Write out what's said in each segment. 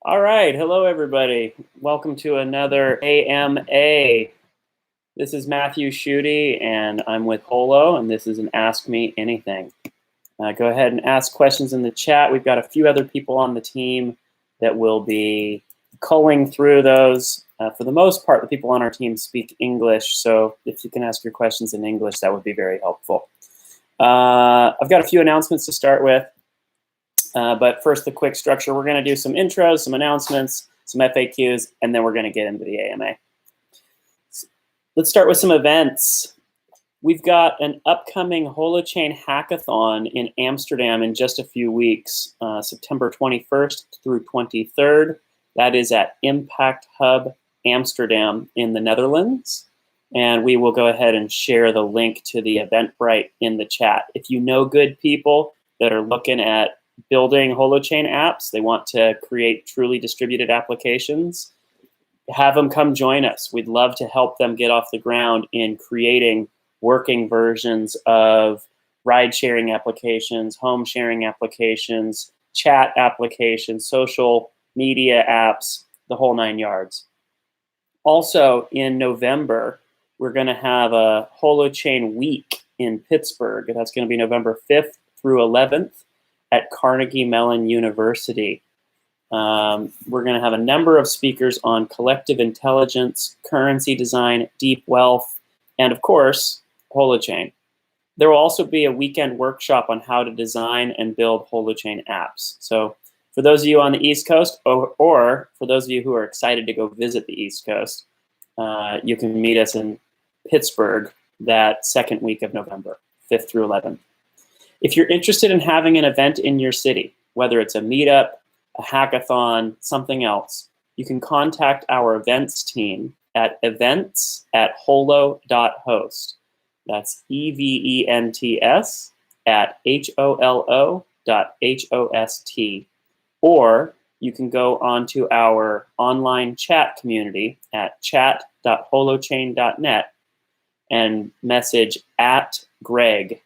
All right, hello everybody. Welcome to another AMA. This is Matthew Schutte, and I'm with Holo, and this is an Ask Me Anything. Go ahead and ask questions in the chat. We've got a few other people on the team that will be culling through those. For the most part, the people on our team speak English, so if you can ask your questions in English, that would be very helpful. I've got a few announcements to start with. But first, the quick structure. We're going to do some intros, some announcements, some FAQs, and then we're going to get into the AMA. Let's start with some events. We've got an upcoming Holochain hackathon in Amsterdam in just a few weeks, September 21st through 23rd. That is at Impact Hub Amsterdam in the Netherlands. And we will go ahead and share the link to the Eventbrite in the chat. If you know good people that are looking at building Holochain apps, they want to create truly distributed applications, have them come join us. We'd love to help them get off the ground in creating working versions of ride-sharing applications, home sharing applications, chat applications, social media apps, the whole 9 yards. Also in November, we're going to have a Holochain week in Pittsburgh. That's going to be November 5th through 11th. At Carnegie Mellon University. We're going to have a number of speakers on collective intelligence, currency design, deep wealth, and of course, Holochain. There will also be a weekend workshop on how to design and build Holochain apps. So for those of you on the East Coast, or for those of you who are excited to go visit the East Coast, you can meet us in Pittsburgh that second week of November, 5th through 11th. If you're interested in having an event in your city, whether it's a meetup, a hackathon, something else, you can contact our events team at events@holo.host. That's EVENTS at HOLO.HOST. Or you can go onto our online chat community at chat.holochain.net and message @Greg, Greg.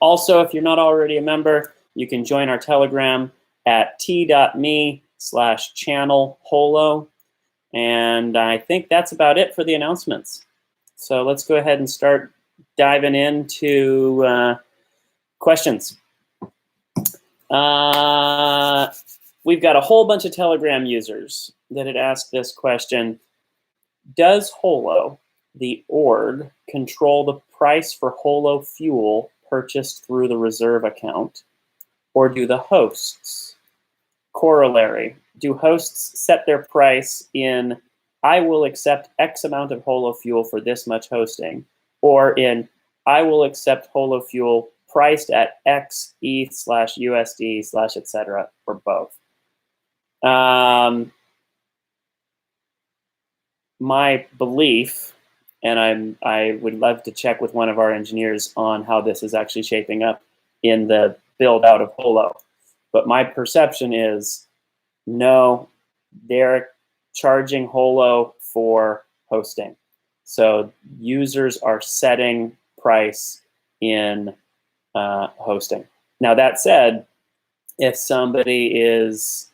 Also, if you're not already a member, you can join our Telegram at t.me/channel-holo. And I think that's about it for the announcements. So let's go ahead and start diving into questions. We've got a whole bunch of Telegram users that had asked this question. Does Holo, the org, control the price for Holo fuel purchased through the reserve account, or do the hosts? Corollary, do hosts set their price in, I will accept X amount of Holo fuel for this much hosting, or in, I will accept Holo fuel priced at X ETH/USD/etc., or both? My belief, and I would love to check with one of our engineers on how this is actually shaping up in the build out of Holo. But my perception is no, they're charging Holo for hosting. So users are setting price in hosting. Now that said, if somebody is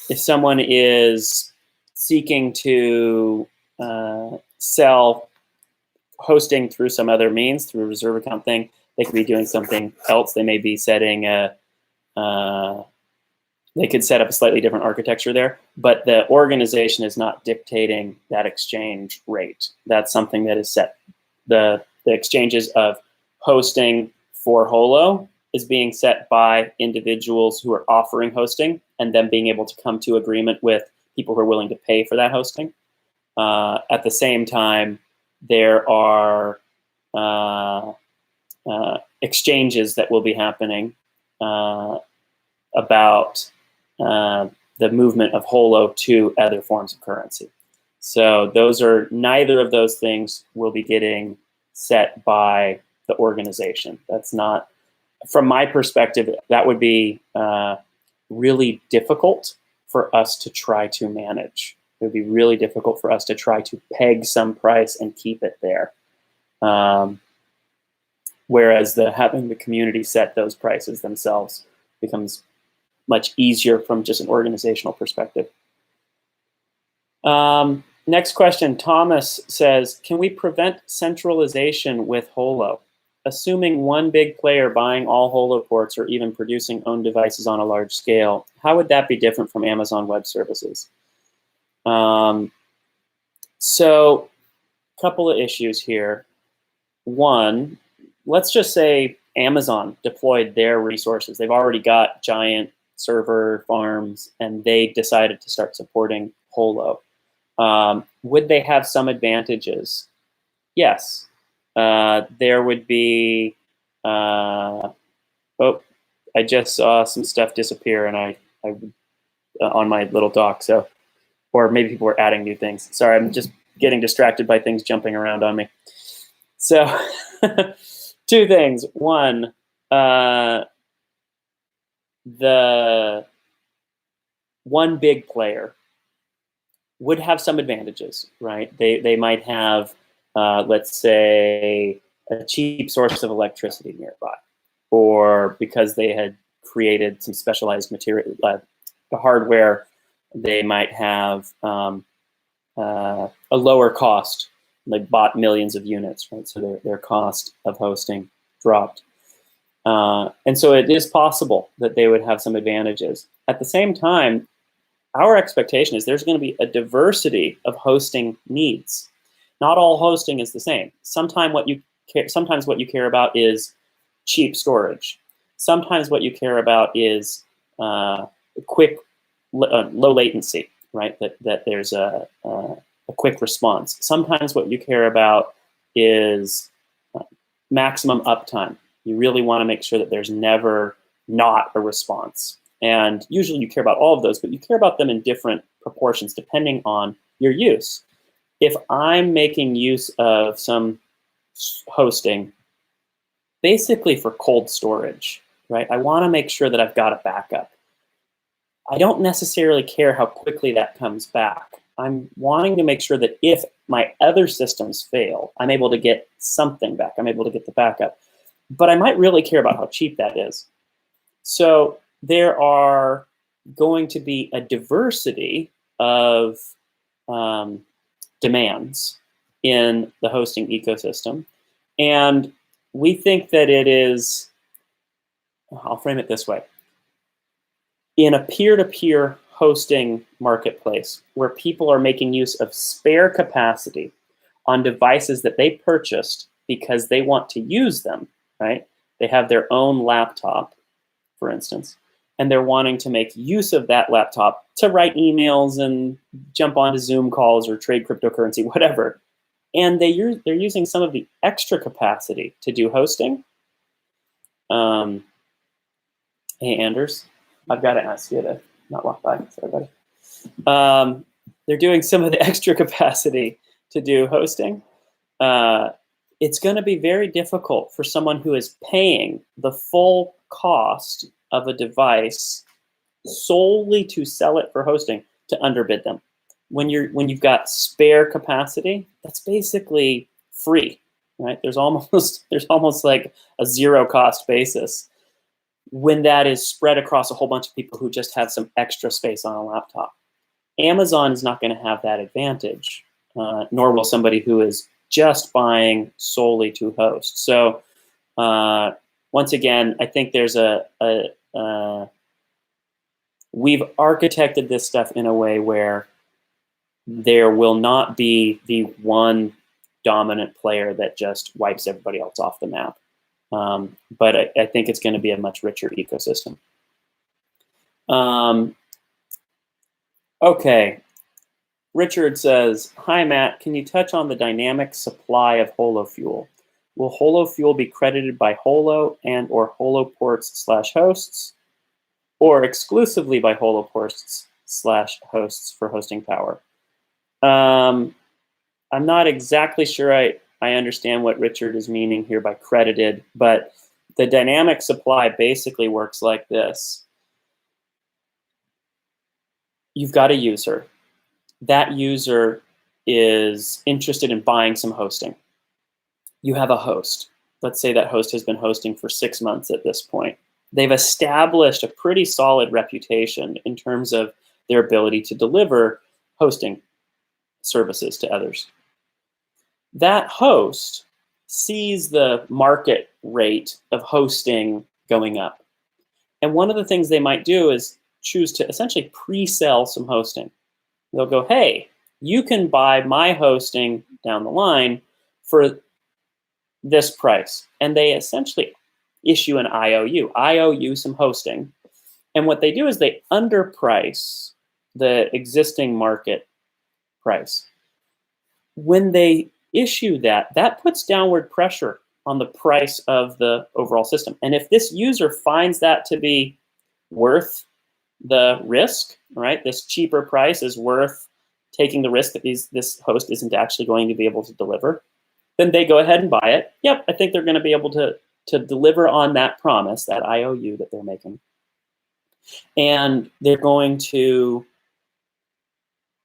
if someone is seeking to sell hosting through some other means, through a reserve account thing, they could be doing something else. They may be setting they could set up a slightly different architecture there, but the organization is not dictating that exchange rate. That's something that is set. The exchanges of hosting for Holo is being set by individuals who are offering hosting and then being able to come to agreement with people who are willing to pay for that hosting. At the same time, there are exchanges that will be happening about the movement of Holo to other forms of currency. So those are, neither of those things will be getting set by the organization. That's not, from my perspective, that would be really difficult for us to try to manage. It would be really difficult for us to try to peg some price and keep it there. Whereas having the community set those prices themselves becomes much easier from just an organizational perspective. Next question, Thomas says, can we prevent centralization with Holo? Assuming one big player buying all Holo ports or even producing own devices on a large scale, how would that be different from Amazon Web Services? So, a couple of issues here. One, let's just say Amazon deployed their resources. They've already got giant server farms, and they decided to start supporting Holo. Would they have some advantages? Yes. There would be, oh, I just saw some stuff disappear and I on my little dock, so, or maybe people were adding new things. Sorry, I'm just getting distracted by things jumping around on me. So, two things. One, the one big player would have some advantages, right? They might have, let's say, a cheap source of electricity nearby, or because they had created some specialized material, hardware, they might have a lower cost. They bought millions of units, right? So their cost of hosting dropped. And so it is possible that they would have some advantages. At the same time, our expectation is there's going to be a diversity of hosting needs. Not all hosting is the same. Sometimes what you care about is cheap storage. Sometimes what you care about is quick, low latency, right? That there's a quick response. Sometimes what you care about is maximum uptime. You really want to make sure that there's never not a response. And usually you care about all of those, but you care about them in different proportions depending on your use. If I'm making use of some hosting basically for cold storage, right? I want to make sure that I've got a backup. I don't necessarily care how quickly that comes back. I'm wanting to make sure that if my other systems fail, I'm able to get something back. I'm able to get the backup. But I might really care about how cheap that is. So there are going to be a diversity of demands in the hosting ecosystem. And we think that it is, I'll frame it this way. In a peer-to-peer hosting marketplace where people are making use of spare capacity on devices that they purchased because they want to use them, right? They have their own laptop, for instance, and they're wanting to make use of that laptop to write emails and jump onto Zoom calls or trade cryptocurrency, whatever. And they're using some of the extra capacity to do hosting. Hey, Anders, I've got to ask you to not walk by. Sorry, buddy. They're doing some of the extra capacity to do hosting. It's going to be very difficult for someone who is paying the full cost of a device solely to sell it for hosting to underbid them. When you've got spare capacity, that's basically free, right? There's almost like a zero cost basis when that is spread across a whole bunch of people who just have some extra space on a laptop. Amazon is not going to have that advantage, nor will somebody who is just buying solely to host. So once again, I think there's we've architected this stuff in a way where there will not be the one dominant player that just wipes everybody else off the map. But I think it's going to be a much richer ecosystem. Okay. Richard says, hi, Matt. Can you touch on the dynamic supply of Holo fuel? Will Holo fuel be credited by Holo and or Holo ports/hosts, or exclusively by Holo ports/hosts for hosting power? I'm not exactly sure I understand what Richard is meaning here by credited, but the dynamic supply basically works like this. You've got a user. That user is interested in buying some hosting. You have a host. let's say that host has been hosting for 6 months at this point. They've established a pretty solid reputation in terms of their ability to deliver hosting services to others. That host sees the market rate of hosting going up. And one of the things they might do is choose to essentially pre-sell some hosting. They'll go, hey, you can buy my hosting down the line for this price. And they essentially issue an IOU. I owe you some hosting. And what they do is they underprice the existing market price. When they issue that, that puts downward pressure on the price of the overall system. And if this user finds that to be worth the risk, right, this cheaper price is worth taking the risk that this host isn't actually going to be able to deliver, then they go ahead and buy it. Yep, I think they're going to be able to deliver on that promise, that IOU that they're making. And they're going to,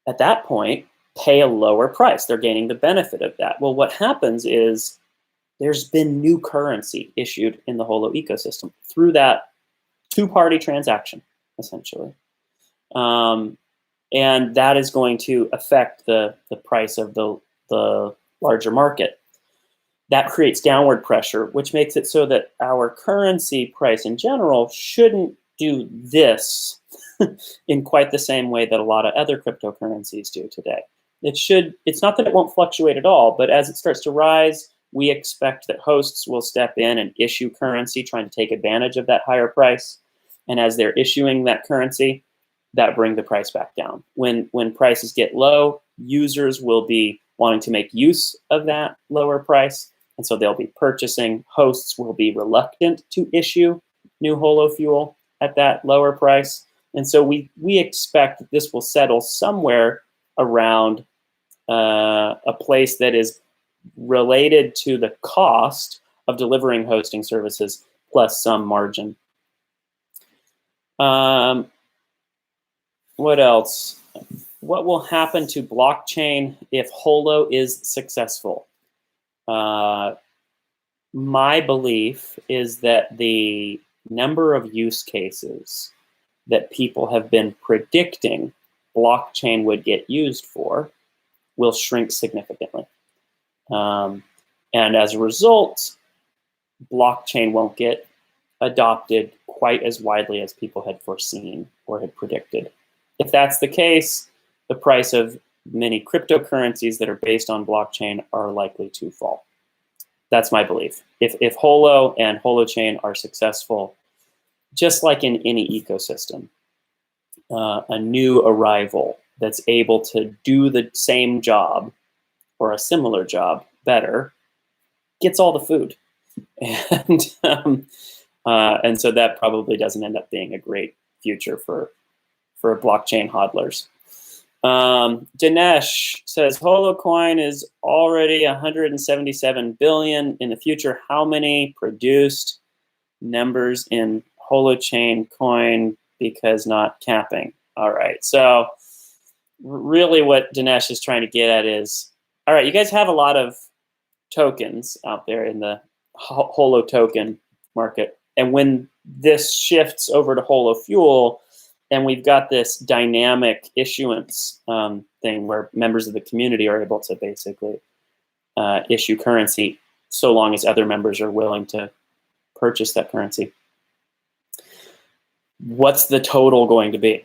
at that point, pay a lower price. They're gaining the benefit of that. Well, what happens is there's been new currency issued in the Holo ecosystem through that two-party transaction, essentially. And that is going to affect the price of the larger market. That creates downward pressure, which makes it so that our currency price in general shouldn't do this in quite the same way that a lot of other cryptocurrencies do today. It's not that it won't fluctuate at all, but as it starts to rise, we expect that hosts will step in and issue currency, trying to take advantage of that higher price. And as they're issuing that currency, that bring the price back down. When prices get low, users will be wanting to make use of that lower price. And so they'll be purchasing. Hosts will be reluctant to issue new Holo fuel at that lower price. And so we expect that this will settle somewhere around a place that is related to the cost of delivering hosting services plus some margin. What else? What will happen to blockchain if Holo is successful? My belief is that the number of use cases that people have been predicting blockchain would get used for will shrink significantly. And as a result, blockchain won't get adopted quite as widely as people had foreseen or had predicted. If that's the case, the price of many cryptocurrencies that are based on blockchain are likely to fall. That's my belief. If Holo and Holochain are successful, just like in any ecosystem, a new arrival that's able to do the same job or a similar job better gets all the food. And so that probably doesn't end up being a great future for blockchain hodlers. Dinesh says Holocoin is already 177 billion in the future. How many produced numbers in Holochain coin because not capping? All right, so really what Dinesh is trying to get at is, all right, you guys have a lot of tokens out there in the Holo token market. And when this shifts over to Holo Fuel, and we've got this dynamic issuance thing where members of the community are able to basically issue currency so long as other members are willing to purchase that currency. What's the total going to be?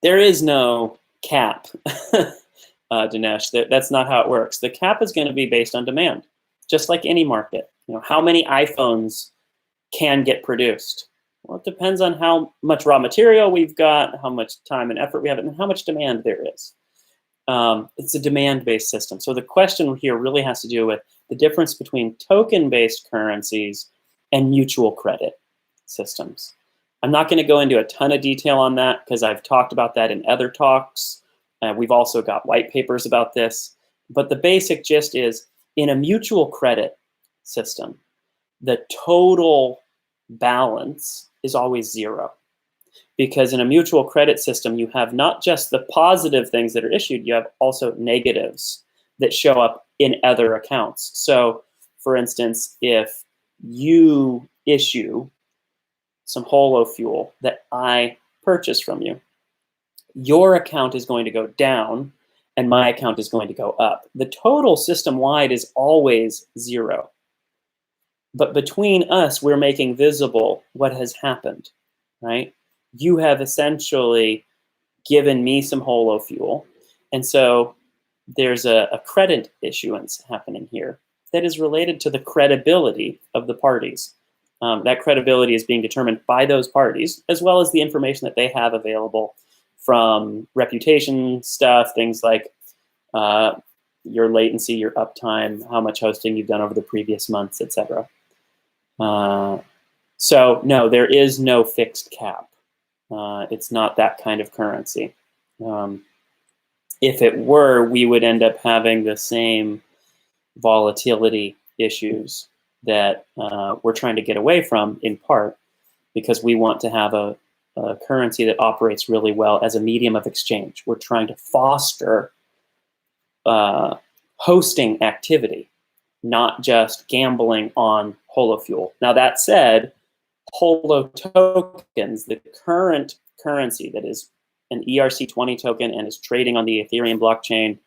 There is no cap, Dinesh. That's not how it works. The cap is going to be based on demand, just like any market. You know, how many iPhones can get produced? Well, it depends on how much raw material we've got, how much time and effort we have, and how much demand there is. It's a demand-based system. So the question here really has to do with the difference between token-based currencies and mutual credit systems. I'm not going to go into a ton of detail on that because I've talked about that in other talks. We've also got white papers about this. But the basic gist is, in a mutual credit system, the total balance is always zero. Because in a mutual credit system, you have not just the positive things that are issued, you have also negatives that show up in other accounts. So for instance, if you issue some holo fuel that I purchase from you, your account is going to go down and my account is going to go up. The total system-wide is always 0. But between us, we're making visible what has happened, right? You have essentially given me some holo fuel. And so there's a credit issuance happening here that is related to the credibility of the parties. That credibility is being determined by those parties, as well as the information that they have available from reputation stuff, things like your latency, your uptime, how much hosting you've done over the previous months, etc. So no, there is no fixed cap. It's not that kind of currency. If it were, we would end up having the same volatility issues that we're trying to get away from, in part because we want to have a currency that operates really well as a medium of exchange. We're trying to foster hosting activity, not just gambling on holo fuel. Now that said, holo tokens, the current currency that is an ERC20 token and is trading on the Ethereum blockchain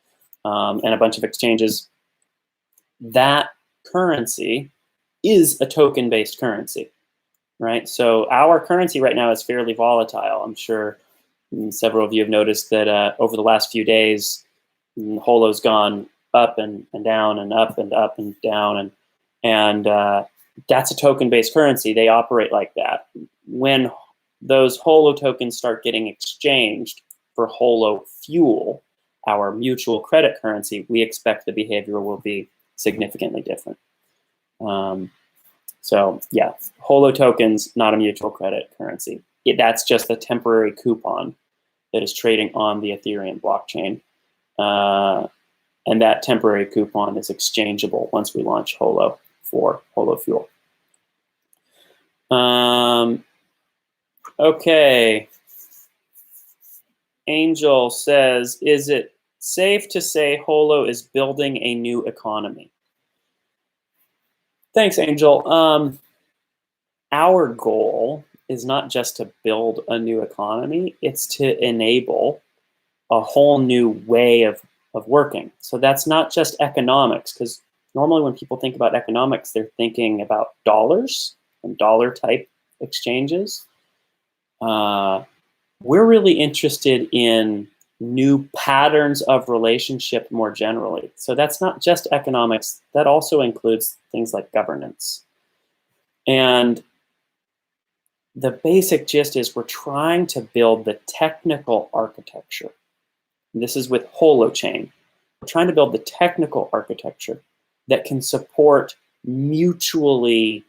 and a bunch of exchanges, that currency is a token-based currency, right? So our currency right now is fairly volatile. I'm sure several of you have noticed that over the last few days, holo's gone up and down and up and up and down, and that's a token-based currency. They operate like that. When those holo tokens start getting exchanged for holo fuel, our mutual credit currency, we expect the behavior will be significantly different. So yeah, holo tokens, not a mutual credit currency. That's just a temporary coupon that is trading on the Ethereum blockchain. And that temporary coupon is exchangeable once we launch holo for holo fuel. Okay. Angel says, is it safe to say holo is building a new economy? Thanks, Angel. Our goal is not just to build a new economy, it's to enable a whole new way of working. So that's not just economics, because normally when people think about economics, they're thinking about dollars and dollar-type exchanges. We're really interested in new patterns of relationship more generally. So that's not just economics, that also includes things like governance. And the basic gist is we're trying to build the technical architecture. And this is with Holochain. We're trying to build the technical architecture that can support mutually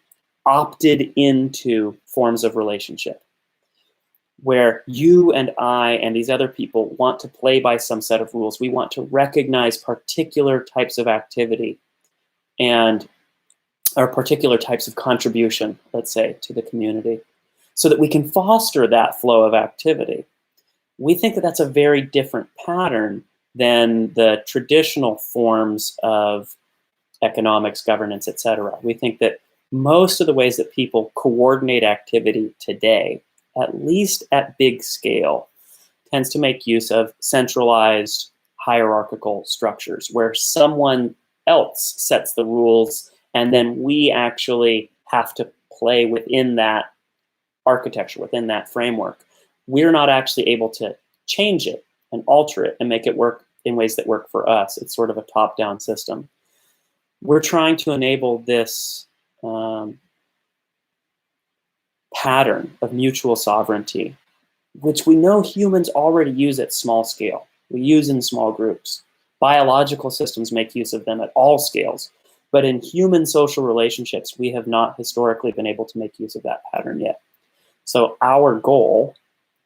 opted into forms of relationship, where you and I and these other people want to play by some set of rules. We want to recognize particular types of activity and or particular types of contribution, let's say, to the community, so that we can foster that flow of activity. We think that that's a very different pattern than the traditional forms of economics, governance, etc. We think that most of the ways that people coordinate activity today, at least at big scale, tends to make use of centralized hierarchical structures where someone else sets the rules and then we actually have to play within that architecture, within that framework. We're not actually able to change it and alter it and make it work in ways that work for us. It's sort of a top-down system. We're trying to enable this pattern of mutual sovereignty, which we know humans already use at small scale. We use in small groups. Biological systems make use of them at all scales. But in human social relationships, we have not historically been able to make use of that pattern yet. So our goal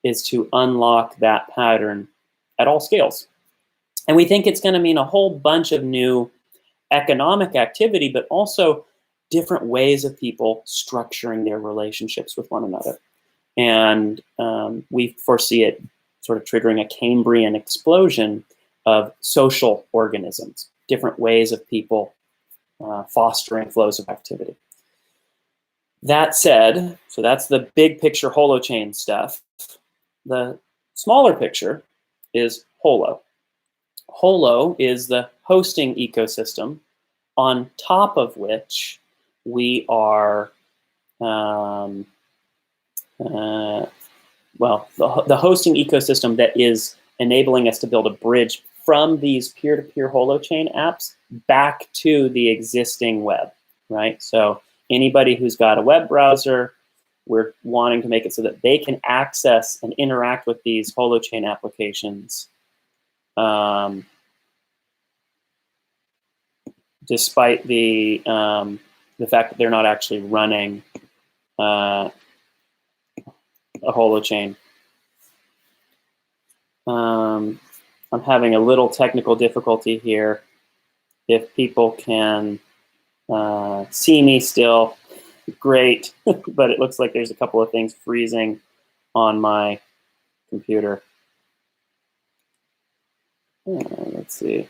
is to unlock that pattern at all scales. And we think it's going to mean a whole bunch of new economic activity, but also different ways of people structuring their relationships with one another. And we foresee it sort of triggering a Cambrian explosion of social organisms, different ways of people fostering flows of activity. That said, so that's the big picture Holochain stuff. The smaller picture is Holo. Holo is the hosting ecosystem on top of which we are, the hosting ecosystem that is enabling us to build a bridge from these peer-to-peer Holochain apps back to the existing web, right? So anybody who's got a web browser, we're wanting to make it so that they can access and interact with these Holochain applications despite the fact that they're not actually running a Holochain. I'm having a little technical difficulty here. If people can see me still, great, but it looks like there's a couple of things freezing on my computer. Let's see.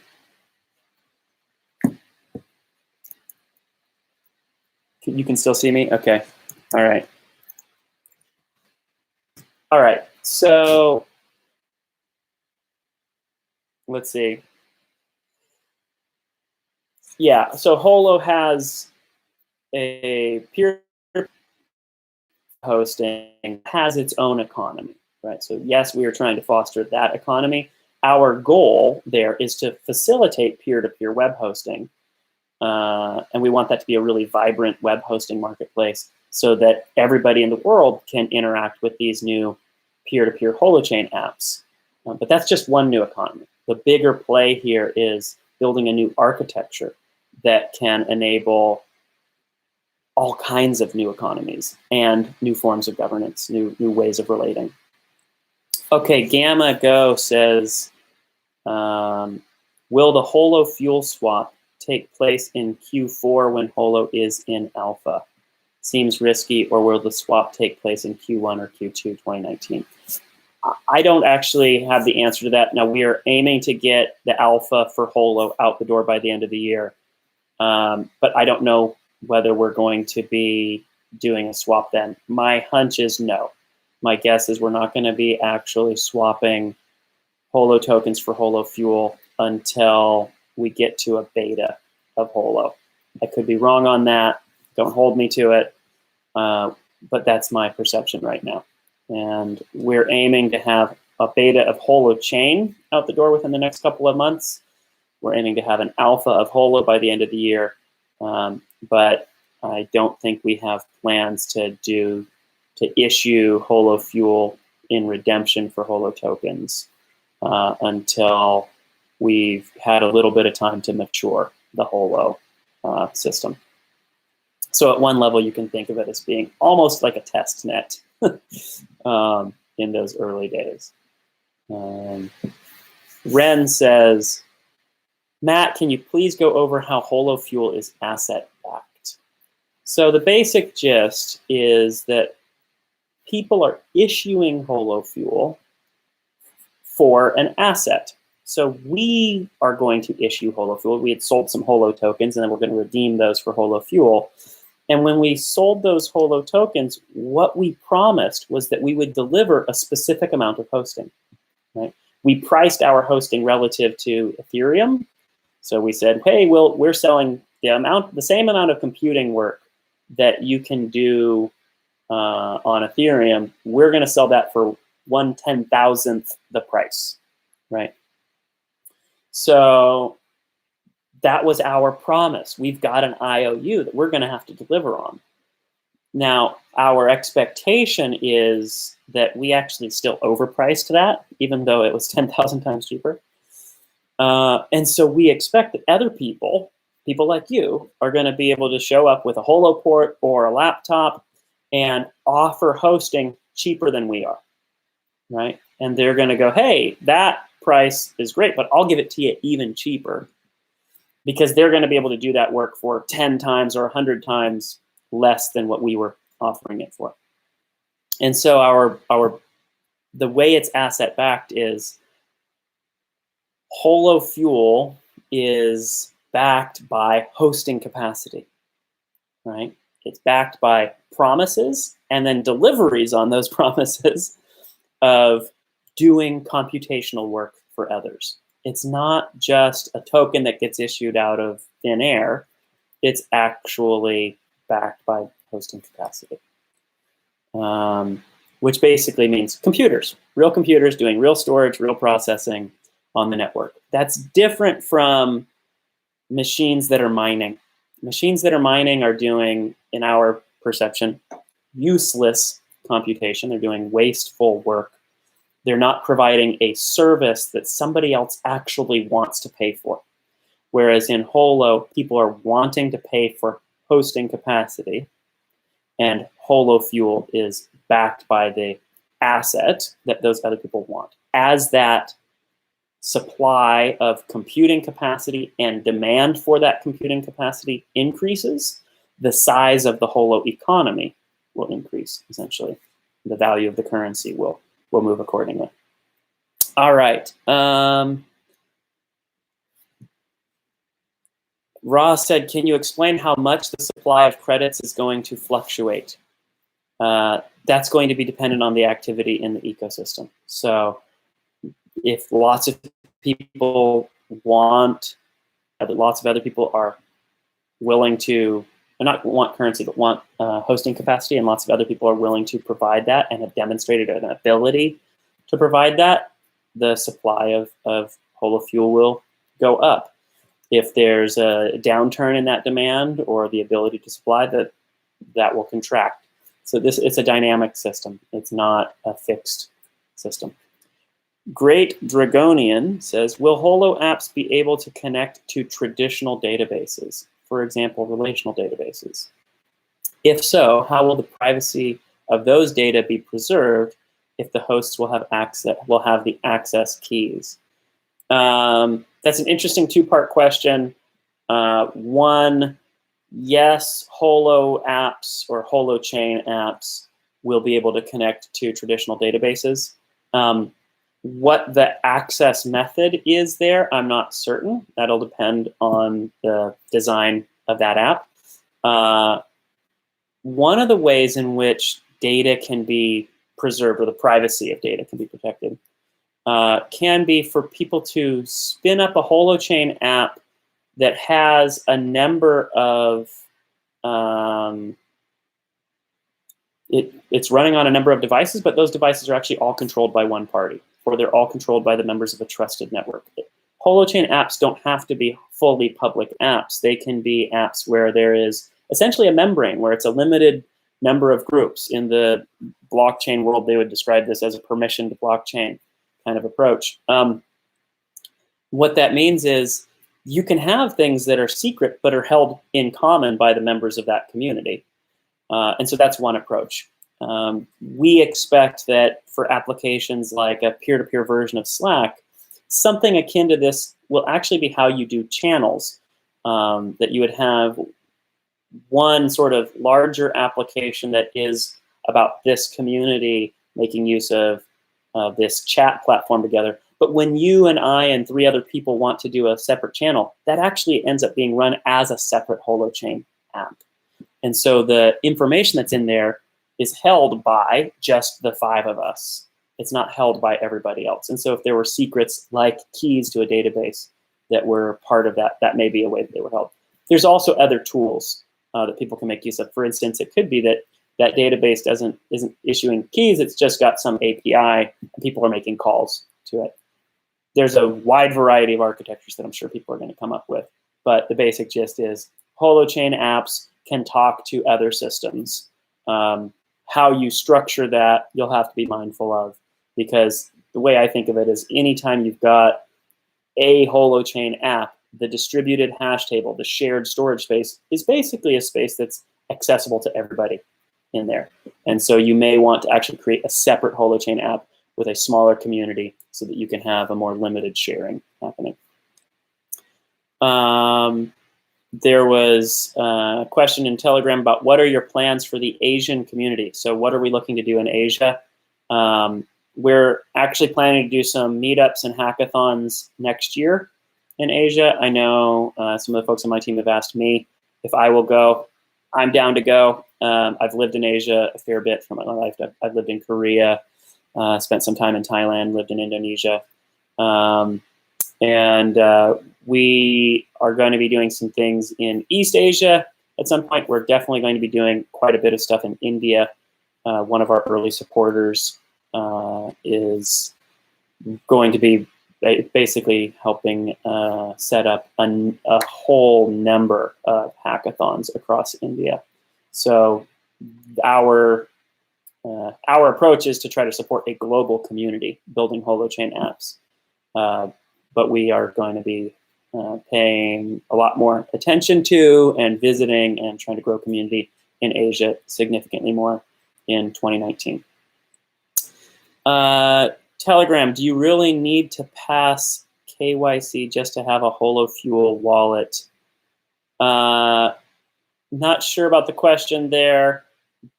You can still see me? Okay. All right. All right. So let's see. Yeah. So Holo has a peer hosting, has its own economy, right? So yes, we are trying to foster that economy. Our goal there is to facilitate peer-to-peer web hosting. And we want that to be a really vibrant web hosting marketplace so that everybody in the world can interact with these new peer-to-peer Holochain apps. But that's just one new economy. The bigger play here is building a new architecture that can enable all kinds of new economies and new forms of governance, new ways of relating. Okay, Gamma Go says, will the Holo fuel swap take place in Q4 when Holo is in alpha? Seems risky, or will the swap take place in Q1 or Q2 2019? I don't actually have the answer to that. Now, we are aiming to get the alpha for Holo out the door by the end of the year, but I don't know whether we're going to be doing a swap then. My hunch is no. My guess is we're not going to be actually swapping Holo tokens for Holo fuel until we get to a beta of Holo. I could be wrong on that. Don't hold me to it. But that's my perception right now. And we're aiming to have a beta of Holochain out the door within the next couple of months. We're aiming to have an alpha of Holo by the end of the year. But I don't think we have plans to issue Holo fuel in redemption for Holo tokens until we've had a little bit of time to mature the Holo system. So at one level, you can think of it as being almost like a test net in those early days. Ren says, Matt, can you please go over how Holo fuel is asset backed? So the basic gist is that people are issuing Holo fuel for an asset. So we are going to issue Holo fuel. We had sold some Holo tokens, and then we're going to redeem those for Holo fuel. And when we sold those Holo tokens, what we promised was that we would deliver a specific amount of hosting. Right? We priced our hosting relative to Ethereum. So we said, hey, we're selling the same amount of computing work that you can do on Ethereum. We're going to sell that for 1/10,000th the price, right? So that was our promise. We've got an IOU that we're going to have to deliver on. Now, our expectation is that we actually still overpriced that, even though it was 10,000 times cheaper. And so we expect that other people like you, are going to be able to show up with a Holo port or a laptop and offer hosting cheaper than we are, right? And they're going to go, hey, that price is great, but I'll give it to you even cheaper, because they're going to be able to do that work for 10 times or 100 times less than what we were offering it for. And so the way it's asset backed is Holo fuel is backed by hosting capacity, right? It's backed by promises and then deliveries on those promises of doing computational work for others. It's not just a token that gets issued out of thin air. It's actually backed by hosting capacity, which basically means computers, real computers doing real storage, real processing on the network. That's different from machines that are mining. Machines that are mining are doing, in our perception, useless computation. They're doing wasteful work. They're not providing a service that somebody else actually wants to pay for. Whereas in Holo, people are wanting to pay for hosting capacity, and Holo Fuel is backed by the asset that those other people want. As that supply of computing capacity and demand for that computing capacity increases, the size of the Holo economy will increase, essentially. The value of the currency will move accordingly. All right. Ross said, can you explain how much the supply of credits is going to fluctuate? That's going to be dependent on the activity in the ecosystem. So if lots of people want, lots of other people are willing to, not want currency, but want hosting capacity, and lots of other people are willing to provide that and have demonstrated an ability to provide that, the supply of Holo Fuel will go up. If there's a downturn in that demand or the ability to supply, that will contract. So it's a dynamic system. It's not a fixed system. Great Dragonian says, will Holo apps be able to connect to traditional databases, for example, relational databases? If so, how will the privacy of those data be preserved if the hosts will have the access keys? That's an interesting two-part question. One, yes, Holo apps or Holochain apps will be able to connect to traditional databases. What the access method is there, I'm not certain. That'll depend on the design of that app. One of the ways in which data can be preserved, or the privacy of data can be protected, can be for people to spin up a Holochain app that has a number of, it's running on a number of devices, but those devices are actually all controlled by one party, or they're all controlled by the members of a trusted network. Holochain apps don't have to be fully public apps. They can be apps where there is essentially a membrane, where it's a limited number of groups. In the blockchain world, they would describe this as a permissioned blockchain kind of approach. What that means is you can have things that are secret but are held in common by the members of that community. And so that's one approach. We expect that for applications like a peer-to-peer version of Slack, something akin to this will actually be how you do channels, that you would have one sort of larger application that is about this community making use of this chat platform together. But when you and I and 3 other people want to do a separate channel, that actually ends up being run as a separate Holochain app. And so the information that's in there is held by just the 5 of us. It's not held by everybody else. And so if there were secrets like keys to a database that were part of that, that may be a way that they were held. There's also other tools that people can make use of. For instance, it could be that that database isn't issuing keys, it's just got some API and people are making calls to it. There's a wide variety of architectures that I'm sure people are going to come up with, but the basic gist is Holochain apps can talk to other systems. How you structure that, you'll have to be mindful of, because the way I think of it is anytime you've got a Holochain app, the distributed hash table, the shared storage space, is basically a space that's accessible to everybody in there. And so you may want to actually create a separate Holochain app with a smaller community so that you can have a more limited sharing happening. There was a question in Telegram about what are your plans for the Asian community? So what are we looking to do in Asia? We're actually planning to do some meetups and hackathons next year in Asia. I know some of the folks on my team have asked me if I will go. I'm down to go. I've lived in Asia a fair bit for my life. I've lived in Korea, spent some time in Thailand, lived in Indonesia. And we are going to be doing some things in East Asia at some point. We're definitely going to be doing quite a bit of stuff in India. One of our early supporters is going to be basically helping set up a whole number of hackathons across India. So our approach is to try to support a global community building Holochain apps. But we are going to be paying a lot more attention to and visiting and trying to grow community in Asia significantly more in 2019. Telegram, do you really need to pass KYC just to have a HoloFuel wallet? Not sure about the question there,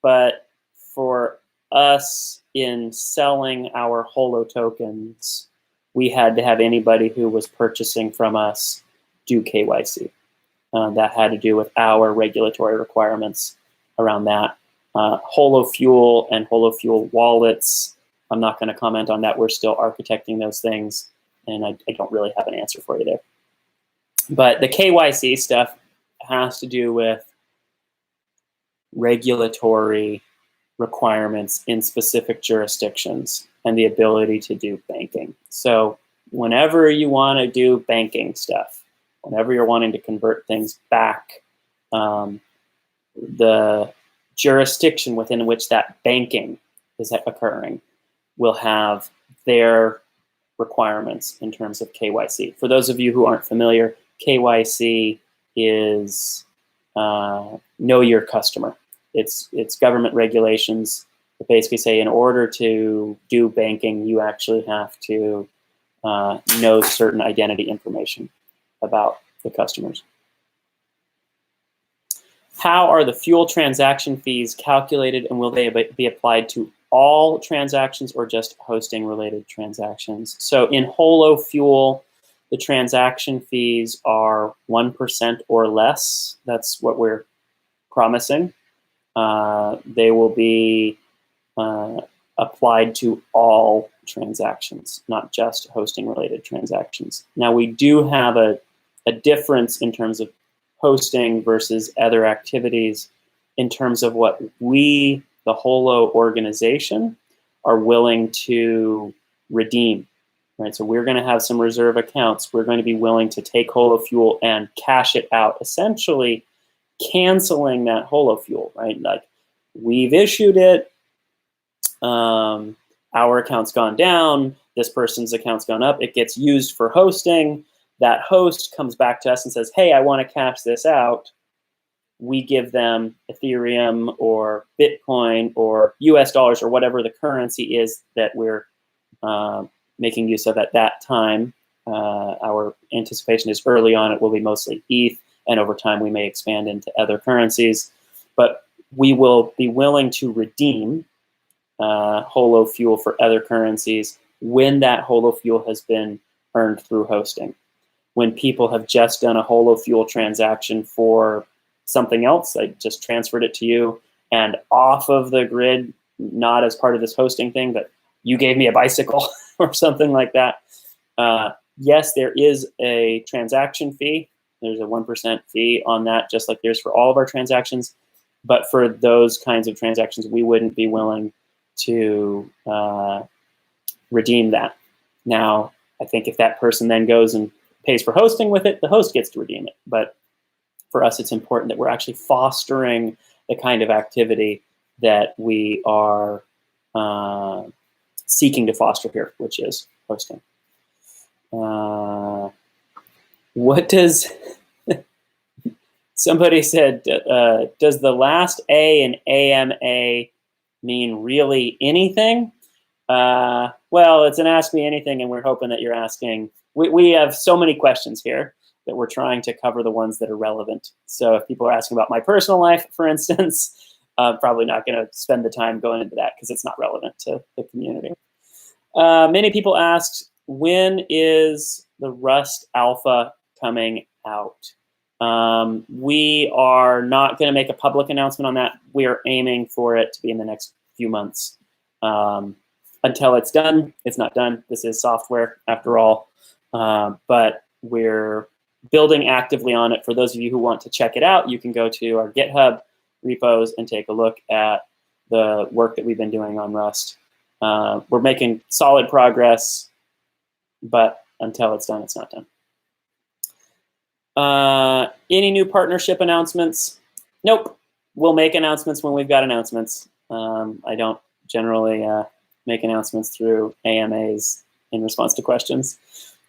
but for us in selling our Holo tokens, we had to have anybody who was purchasing from us do KYC. That had to do with our regulatory requirements around that. HoloFuel and HoloFuel wallets, I'm not going to comment on that. We're still architecting those things, and I don't really have an answer for you there. But the KYC stuff has to do with regulatory requirements in specific jurisdictions and the ability to do banking. So whenever you want to do banking stuff, whenever you're wanting to convert things back, the jurisdiction within which that banking is occurring will have their requirements in terms of KYC. For those of you who aren't familiar, KYC is know your customer. It's government regulations that basically say in order to do banking, you actually have to know certain identity information about the customers. How are the fuel transaction fees calculated, and will they be applied to all transactions or just hosting related transactions? So in Holo Fuel, the transaction fees are 1% or less. That's what we're promising. They will be applied to all transactions, not just hosting related transactions. Now we do have a difference in terms of hosting versus other activities in terms of what we, the Holo organization, are willing to redeem, right? So we're going to have some reserve accounts. We're going to be willing to take Holo Fuel and cash it out, essentially canceling that Holo Fuel, right? Like, we've issued it, our account's gone down, this person's account's gone up, it gets used for hosting, that host comes back to us and says, hey, I want to cash this out. We give them Ethereum or Bitcoin or US dollars or whatever the currency is that we're making use of at that time. Our anticipation is early on it will be mostly ETH, and over time we may expand into other currencies. But we will be willing to redeem Holo Fuel for other currencies when that Holo Fuel has been earned through hosting. When people have just done a Holo Fuel transaction for something else, I just transferred it to you, and off of the grid, not as part of this hosting thing, but you gave me a bicycle or something like that. Yes, there is a transaction fee. There's a 1% fee on that, just like there's for all of our transactions. But for those kinds of transactions, we wouldn't be willing to redeem that. Now, I think if that person then goes and pays for hosting with it, the host gets to redeem it. But for us, it's important that we're actually fostering the kind of activity that we are seeking to foster here, which is hosting. What does, somebody said, does the last A in AMA mean really anything? Well, it's an Ask Me Anything, and we're hoping that you're asking, we have so many questions here that we're trying to cover the ones that are relevant. So if people are asking about my personal life, for instance, probably not going to spend the time going into that because it's not relevant to the community. Many people asked, when is the Rust alpha coming out. We are not going to make a public announcement on that. We are aiming for it to be in the next few months. Until it's done, it's not done. This is software after all, but we're building actively on it. For those of you who want to check it out, you can go to our GitHub repos and take a look at the work that we've been doing on Rust. We're making solid progress, but until it's done, it's not done. Any new partnership announcements? Nope. We'll make announcements when we've got announcements. I don't generally make announcements through AMAs in response to questions.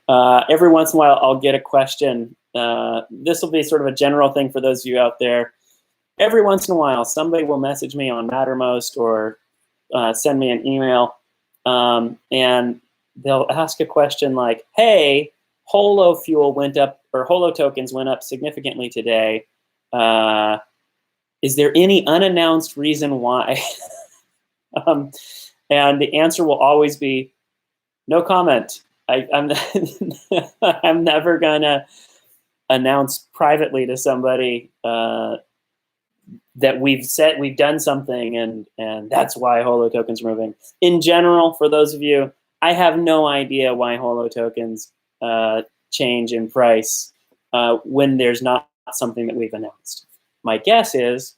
Every once in a while, I'll get a question. This will be sort of a general thing for those of you out there. Every once in a while, somebody will message me on Mattermost or send me an email, and they'll ask a question like, hey, Holo fuel went up, or Holo tokens went up significantly today. Is there any unannounced reason why? And the answer will always be, no comment. I'm I'm never gonna announce privately to somebody that we've done something and that's why Holo tokens are moving. In general, for those of you, I have no idea why Holo tokens change in price when there's not something that we've announced. My guess is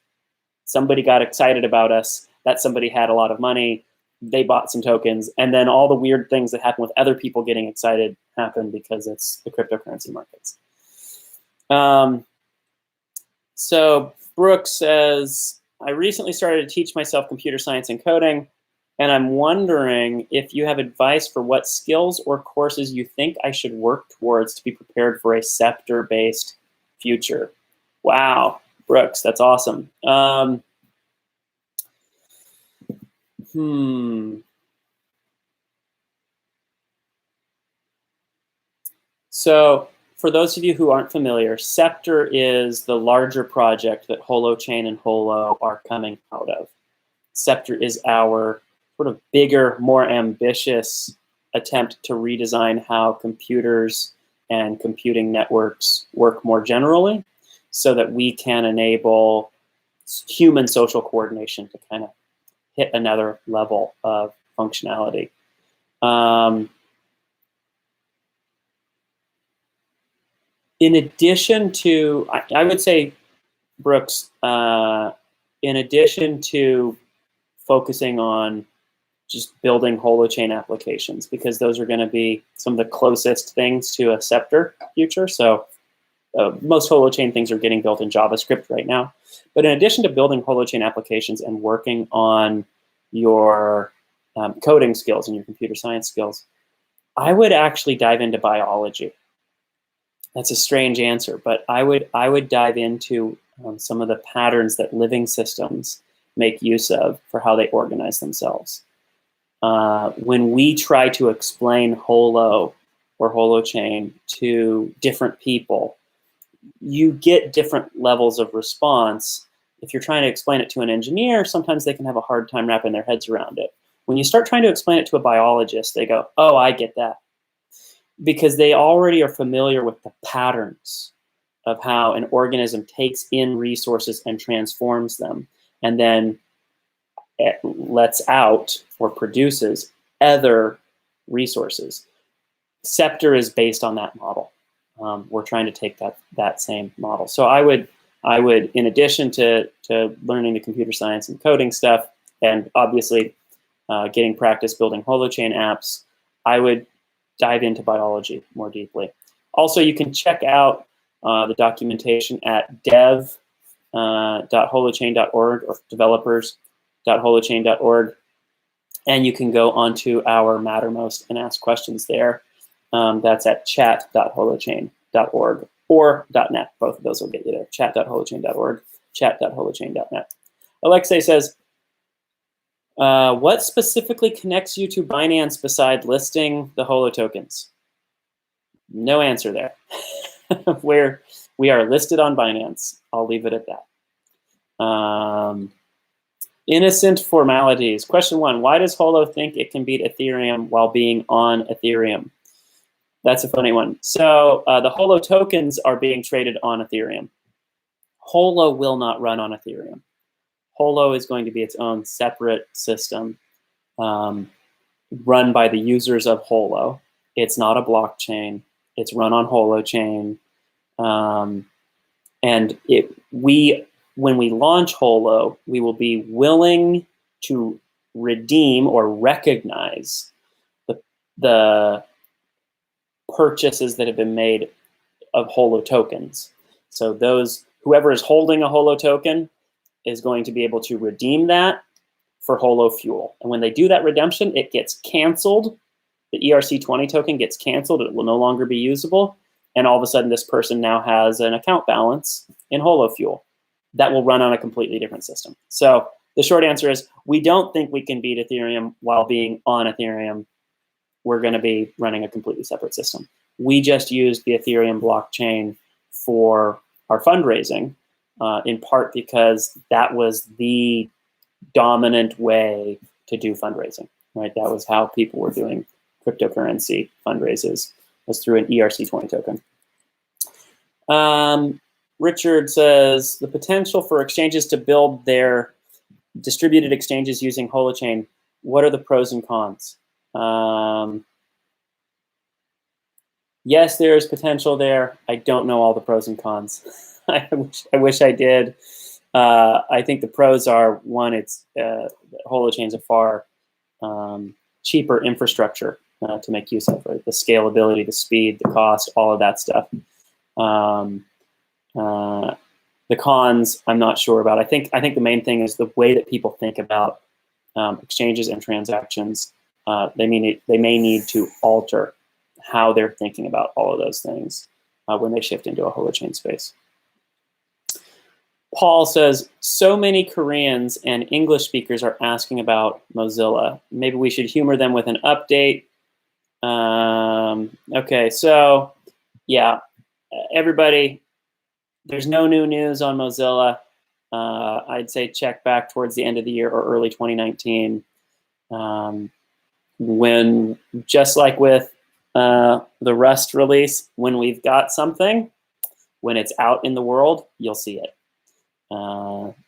somebody got excited about us, that somebody had a lot of money, they bought some tokens, and then all the weird things that happen with other people getting excited happen because it's the cryptocurrency markets. So Brooke says, I recently started to teach myself computer science and coding, and I'm wondering if you have advice for what skills or courses you think I should work towards to be prepared for a Scepter-based future. Wow, Brooks, that's awesome. So for those of you who aren't familiar, Scepter is the larger project that Holochain and Holo are coming out of. Scepter is our sort of bigger, more ambitious attempt to redesign how computers and computing networks work more generally so that we can enable human social coordination to kind of hit another level of functionality. In addition to, I would say, Brooks, in addition to focusing on just building Holochain applications, because those are going to be some of the closest things to a Scepter future. So most Holochain things are getting built in JavaScript right now. But in addition to building Holochain applications and working on your coding skills and your computer science skills, I would actually dive into biology. That's a strange answer, but I would dive into some of the patterns that living systems make use of for how they organize themselves. When we try to explain Holo or Holochain to different people, you get different levels of response. If you're trying to explain it to an engineer, sometimes they can have a hard time wrapping their heads around it. When you start trying to explain it to a biologist, they go, oh, I get that. Because they already are familiar with the patterns of how an organism takes in resources and transforms them, and then it lets out or produces other resources. Scepter is based on that model. We're trying to take that same model. So I would, in addition to learning the computer science and coding stuff, and obviously getting practice building Holochain apps, I would dive into biology more deeply. Also, you can check out the documentation at dev.holochain.org or developers.holochain.org, and you can go onto our Mattermost and ask questions there. That's at chat.holochain.org or .net. Both of those will get you there. Chat.holochain.org, chat.holochain.net. Alexei says, what specifically connects you to Binance beside listing the Holo tokens? No answer there. We are listed on Binance. I'll leave it at that. Innocent formalities. Question 1, why does Holo think it can beat Ethereum while being on Ethereum? That's a funny one. So the Holo tokens are being traded on Ethereum. Holo will not run on Ethereum. Holo is going to be its own separate system run by the users of Holo. It's not a blockchain. It's run on Holochain. And when we launch Holo, we will be willing to redeem or recognize the purchases that have been made of Holo tokens. So whoever is holding a Holo token is going to be able to redeem that for Holo fuel. And when they do that redemption, it gets canceled. The ERC20 token gets canceled. It will no longer be usable. And all of a sudden, this person now has an account balance in Holo fuel that will run on a completely different system. So the short answer is we don't think we can beat Ethereum while being on Ethereum. We're going to be running a completely separate system. We just used the Ethereum blockchain for our fundraising, in part because that was the dominant way to do fundraising, right? That was how people were doing cryptocurrency fundraisers, was through an ERC20 token. Richard says, the potential for exchanges to build their distributed exchanges using Holochain, what are the pros and cons? Yes, there is potential there. I don't know all the pros and cons. I wish I did. I think the pros are, one, Holochain's a far cheaper infrastructure to make use of, right? The scalability, the speed, the cost, all of that stuff. The cons, I'm not sure about. I think the main thing is the way that people think about exchanges and transactions. They may need to alter how they're thinking about all of those things when they shift into a Holochain space. Paul says, so many Koreans and English speakers are asking about Mozilla. Maybe we should humor them with an update. Okay, so yeah, everybody, there's no new news on Mozilla. I'd say check back towards the end of the year or early 2019. When, just like with the Rust release, when we've got something, when it's out in the world, you'll see it.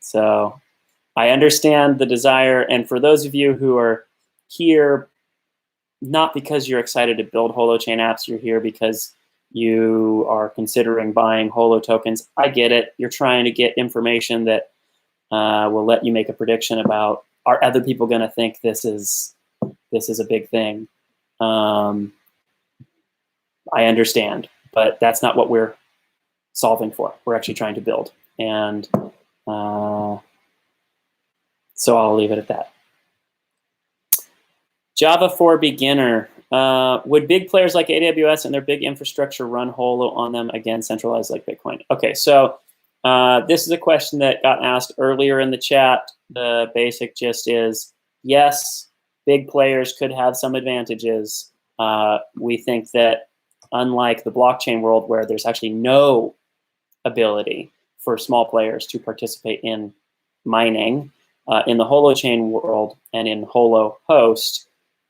So I understand the desire, and for those of you who are here, not because you're excited to build Holochain apps, you're here because you are considering buying Holo tokens. I get it. You're trying to get information that will let you make a prediction about, are other people going to think this is a big thing? I understand, but that's not what we're solving for. We're actually trying to build. And so I'll leave it at that. Java for beginner. Would big players like AWS and their big infrastructure run Holo on them, again, centralized like Bitcoin? Okay, so this is a question that got asked earlier in the chat. The basic gist is, yes, big players could have some advantages. We think that unlike the blockchain world where there's actually no ability for small players to participate in mining, in the Holochain world and in Holo host,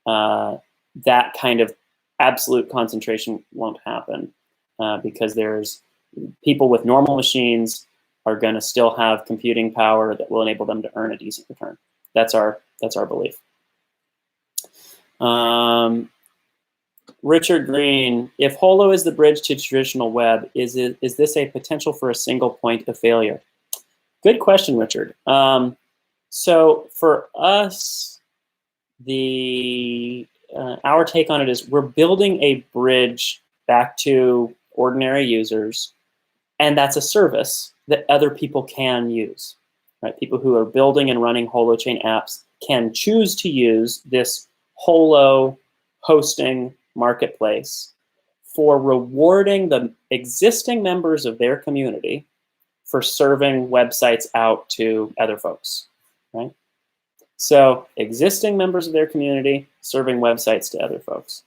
that kind of absolute concentration won't happen because there's people with normal machines are going to still have computing power that will enable them to earn a decent return. That's our belief. Richard Green, if Holo is the bridge to traditional web, is this a potential for a single point of failure? Good question, Richard. So for us, our take on it is we're building a bridge back to ordinary users, and that's a service that other people can use, right? People who are building and running Holochain apps can choose to use this Holo hosting marketplace for rewarding the existing members of their community for serving websites out to other folks, right? So existing members of their community serving websites to other folks.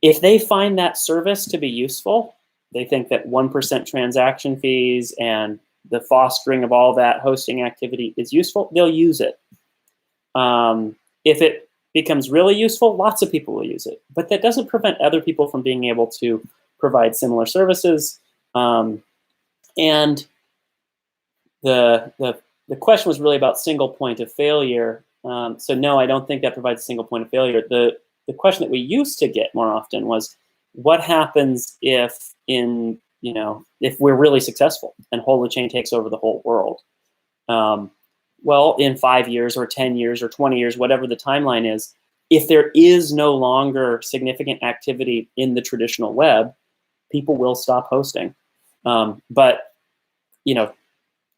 If they find that service to be useful, they think that 1% transaction fees and the fostering of all that hosting activity is useful, they'll use it. If it becomes really useful, lots of people will use it. But that doesn't prevent other people from being able to provide similar services. And the question was really about single point of failure. So no, I don't think that provides a single point of failure. The question that we used to get more often was, what happens if if we're really successful and Holochain takes over the whole world? Well, in 5 years or 10 years or 20 years, whatever the timeline is, if there is no longer significant activity in the traditional web, people will stop hosting. But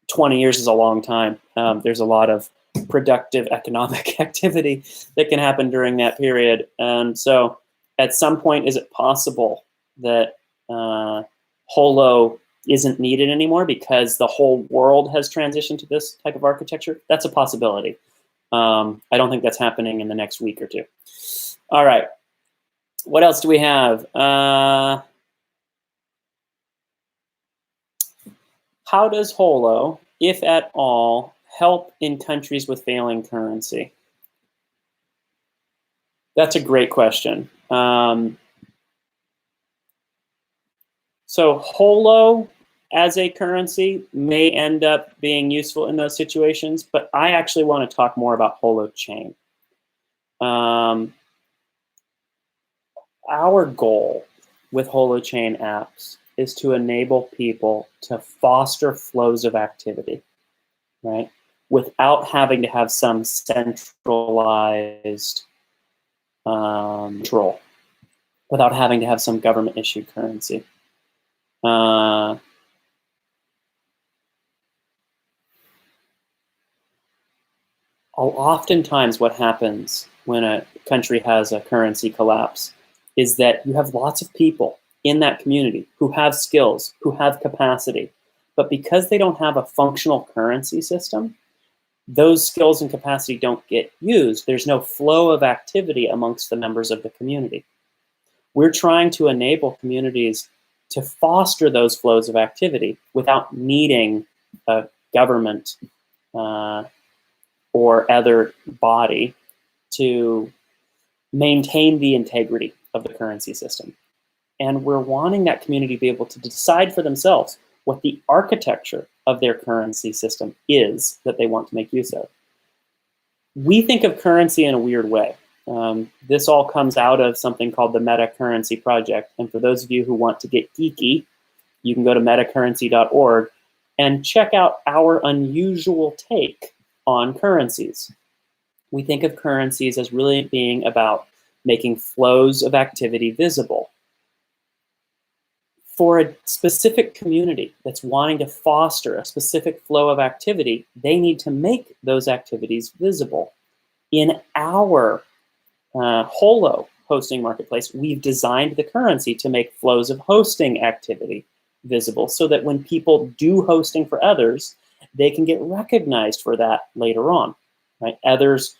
20 years is a long time. There's a lot of productive economic activity that can happen during that period. And so at some point, is it possible that Holo isn't needed anymore because the whole world has transitioned to this type of architecture? That's a possibility. I don't think that's happening in the next week or two. All right. What else do we have? How does Holo, if at all, help in countries with failing currency? That's a great question. So Holo as a currency may end up being useful in those situations, but I actually want to talk more about Holochain. Our goal with Holochain apps is to enable people to foster flows of activity, right? Without having to have some centralized control, without having to have some government issued currency. Oftentimes what happens when a country has a currency collapse is that you have lots of people in that community who have skills, who have capacity, but because they don't have a functional currency system, those skills and capacity don't get used. There's no flow of activity amongst the members of the community. We're trying to enable communities to foster those flows of activity without needing a government or other body to maintain the integrity of the currency system. And we're wanting that community to be able to decide for themselves what the architecture of their currency system is that they want to make use of. We think of currency in a weird way. This all comes out of something called the Meta Currency Project. And for those of you who want to get geeky, you can go to metacurrency.org and check out our unusual take on currencies. We think of currencies as really being about making flows of activity visible. For a specific community that's wanting to foster a specific flow of activity, they need to make those activities visible. In our Holo hosting marketplace, we've designed the currency to make flows of hosting activity visible so that when people do hosting for others, they can get recognized for that later on, right? Others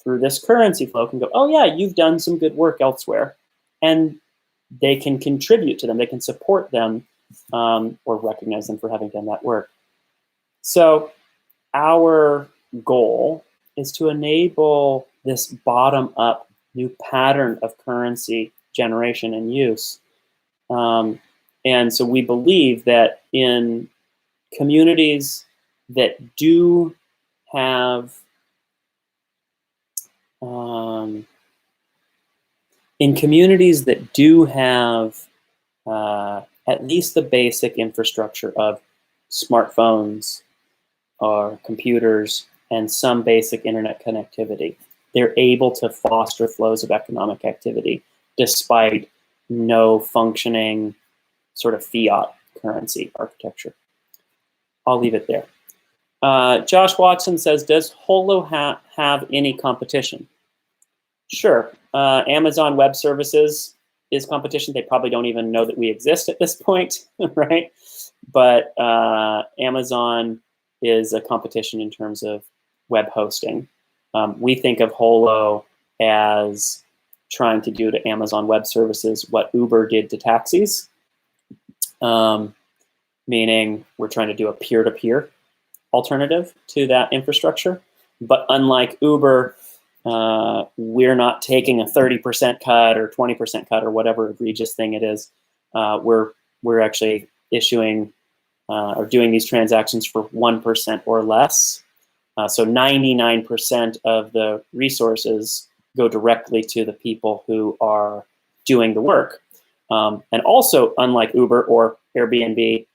through this currency flow can go, oh yeah, you've done some good work elsewhere. And they can contribute to them, they can support them, or recognize them for having done that work. So our goal is to enable this bottom-up new pattern of currency generation and use. And so we believe that in communities that do have at least the basic infrastructure of smartphones or computers and some basic internet connectivity, they're able to foster flows of economic activity despite no functioning sort of fiat currency architecture. I'll leave it there. Josh Watson says, does Holo Hat have any competition? Sure. Amazon Web Services is competition. They probably don't even know that we exist at this point, right? But Amazon is a competition in terms of web hosting. We think of Holo as trying to do to Amazon Web Services what Uber did to taxis, meaning we're trying to do a peer-to-peer alternative to that infrastructure. But unlike Uber, we're not taking a 30% cut or 20% cut or whatever egregious thing it is. We're actually issuing or doing these transactions for 1% or less. So 99% of the resources go directly to the people who are doing the work. And also, unlike Uber or Airbnb,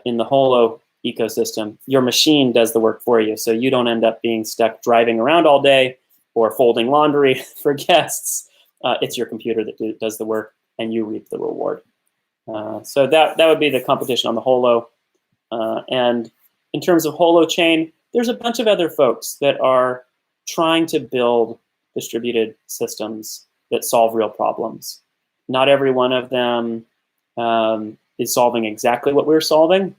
in the Holo ecosystem, your machine does the work for you. So you don't end up being stuck driving around all day or folding laundry for guests. It's your computer that does the work, and you reap the reward. So that would be the competition on the Holo. And in terms of Holochain, there's a bunch of other folks that are trying to build distributed systems that solve real problems. Not every one of them is solving exactly what we're solving.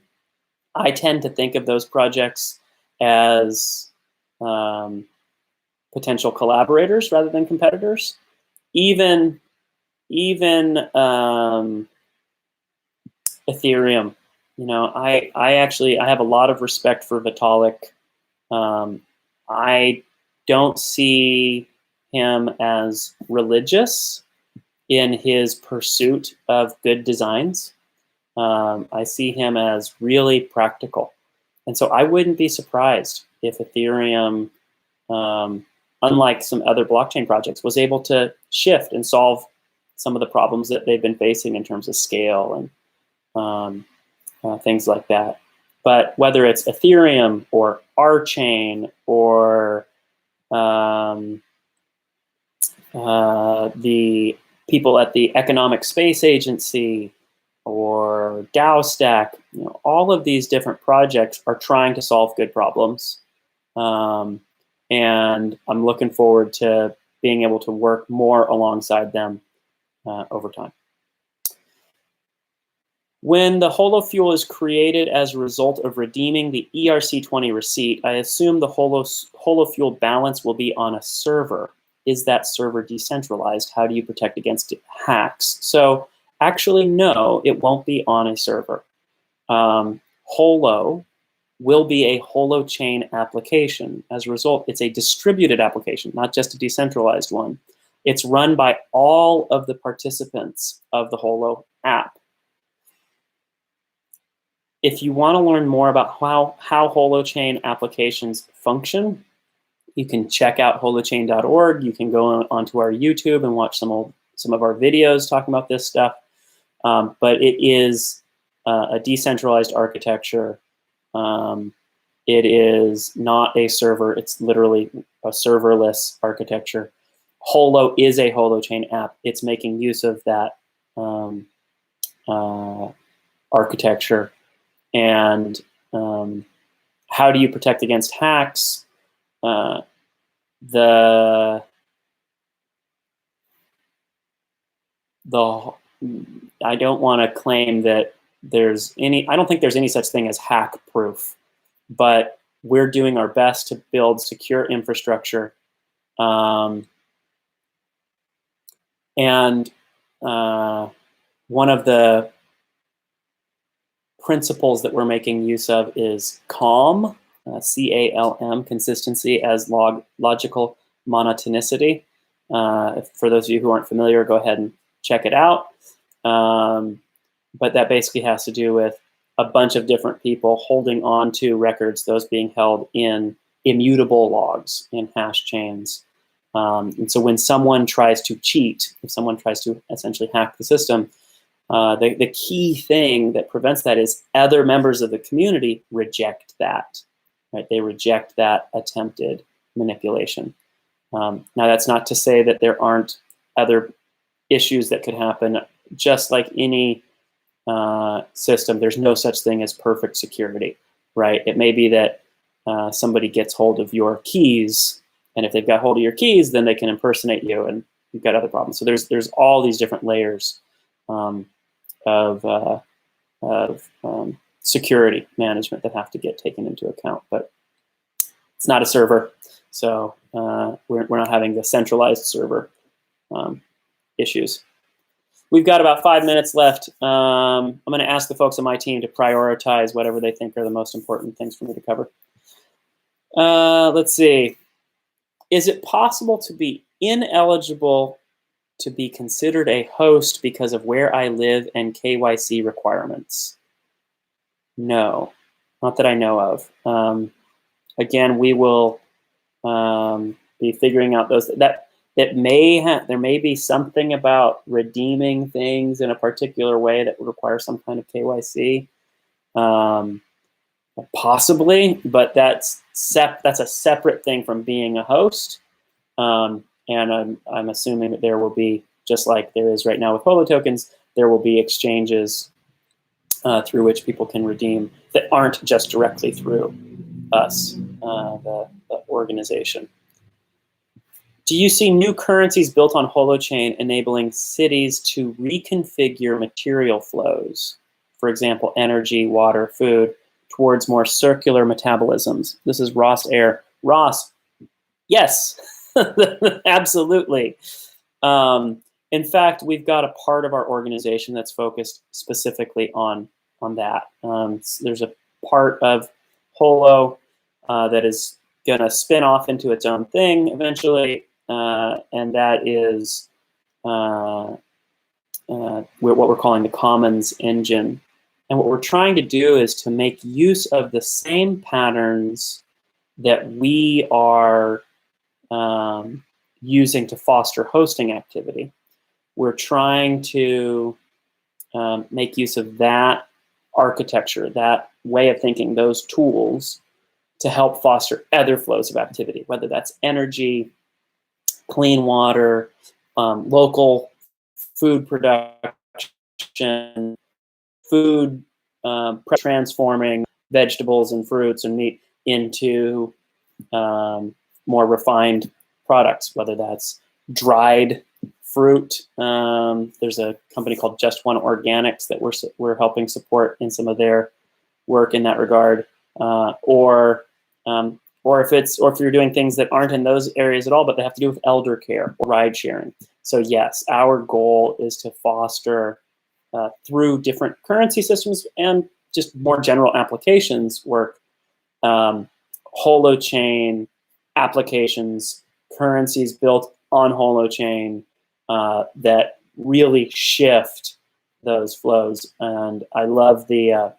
I tend to think of those projects as potential collaborators rather than competitors. Even Ethereum, I have a lot of respect for Vitalik. I don't see him as religious in his pursuit of good designs. I see him as really practical. And so I wouldn't be surprised if Ethereum, unlike some other blockchain projects, was able to shift and solve some of the problems that they've been facing in terms of scale and things like that. But whether it's Ethereum or Archain or the people at the Economic Space Agency or DAO Stack, all of these different projects are trying to solve good problems. And I'm looking forward to being able to work more alongside them over time. When the Holo Fuel is created as a result of redeeming the ERC20 receipt, I assume the Holo Fuel balance will be on a server. Is that server decentralized? How do you protect against hacks? So actually, no, it won't be on a server. Holo will be a Holochain application. As a result, it's a distributed application, not just a decentralized one. It's run by all of the participants of the Holo app. If you want to learn more about how Holochain applications function, you can check out holochain.org. You can go onto our YouTube and watch some of our videos talking about this stuff. But it is a decentralized architecture. It is not a server. It's literally a serverless architecture. Holo is a Holochain app. It's making use of that architecture. And how do you protect against hacks? I don't want to claim that I don't think there's any such thing as hack proof, but we're doing our best to build secure infrastructure. And one of the principles that we're making use of is CALM, C-A-L-M, consistency as logical monotonicity. For those of you who aren't familiar, go ahead and check it out. But that basically has to do with a bunch of different people holding on to records, those being held in immutable logs in hash chains. And so when someone tries to cheat, if someone tries to essentially hack the system, the key thing that prevents that is other members of the community reject that, right? They reject that attempted manipulation. Now, that's not to say that there aren't other issues that could happen. Just like any system, there's no such thing as perfect security, right? It may be that somebody gets hold of your keys, and if they've got hold of your keys, then they can impersonate you, and you've got other problems. So there's all these different layers of security management that have to get taken into account. But it's not a server, so we're not having the centralized server issues. We've got about 5 minutes left. I'm going to ask the folks on my team to prioritize whatever they think are the most important things for me to cover. Let's see. Is it possible to be ineligible to be considered a host because of where I live and KYC requirements? No, not that I know of. Again, we will be figuring out those. There may be something about redeeming things in a particular way that would require some kind of KYC. Possibly, but that's a separate thing from being a host. And I'm assuming that there will be, just like there is right now with Holo tokens, there will be exchanges through which people can redeem that aren't just directly through us, the organization. Do you see new currencies built on Holochain enabling cities to reconfigure material flows, for example, energy, water, food, towards more circular metabolisms? This is Ross Air. Ross, yes, absolutely. In fact, we've got a part of our organization that's focused specifically on that. There's a part of Holo that is going to spin off into its own thing eventually, and that is what we're calling the Commons engine. And what we're trying to do is to make use of the same patterns that we are using to foster hosting activity. We're trying to make use of that architecture, that way of thinking, those tools to help foster other flows of activity, whether that's energy, clean water, local food production, food transforming vegetables and fruits and meat into more refined products, whether that's dried fruit. There's a company called Just One Organics that we're helping support in some of their work in that regard, or if you're doing things that aren't in those areas at all, but they have to do with elder care or ride sharing. So yes, our goal is to foster through different currency systems and just more general applications work, Holochain applications, currencies built on Holochain that really shift those flows. And I love the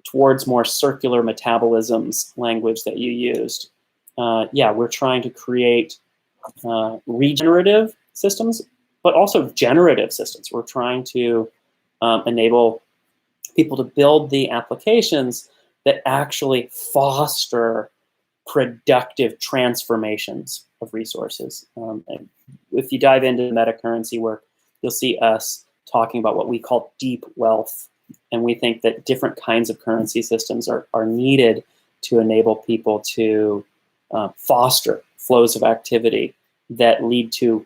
towards more circular metabolisms language that you used. Yeah, we're trying to create regenerative systems, but also generative systems. We're trying to enable people to build the applications that actually foster productive transformations of resources. If you dive into meta currency work, you'll see us talking about what we call deep wealth. And we think that different kinds of currency systems are needed to enable people to foster flows of activity that lead to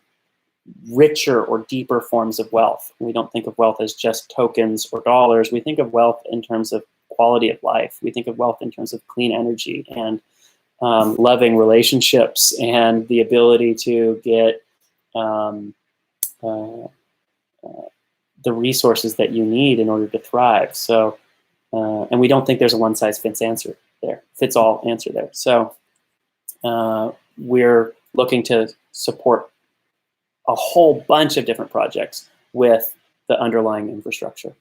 richer or deeper forms of wealth. We don't think of wealth as just tokens or dollars. We think of wealth in terms of quality of life. We think of wealth in terms of clean energy and loving relationships and the ability to get the resources that you need in order to thrive. So, and we don't think there's a one-size-fits-all answer there. So we're looking to support a whole bunch of different projects with the underlying infrastructure.